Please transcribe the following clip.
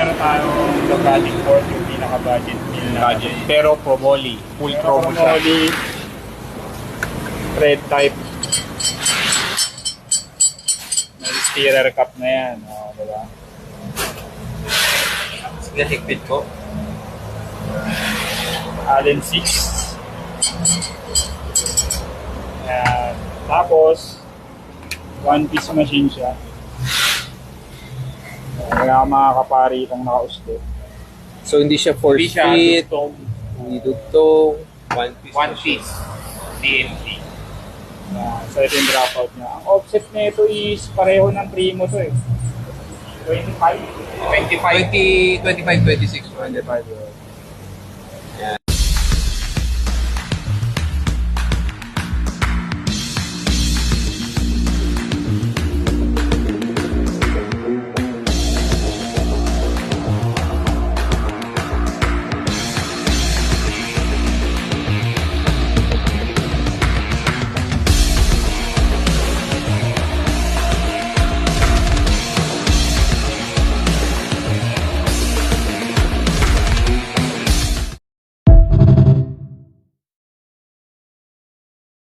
meron tayong Logatic port, yung pinaka-budget meal na Budget. Pero Chromoly. Full chromo siya. Chromoly, thread type. May stirrer cup na yan. Diba? Sige, higpit ko. Allen 6. Ayan. Tapos, one-piece machine siya. Kaya makakapari itong naka-uslit. So, hindi siya force Hindi siya fit, dugtong. hindi dugtong, one piece. One piece. DMT. So ito yung dropout niya. Ang offset na ito is pareho ng Primo to eh. 25. 25, 26. 25 yun.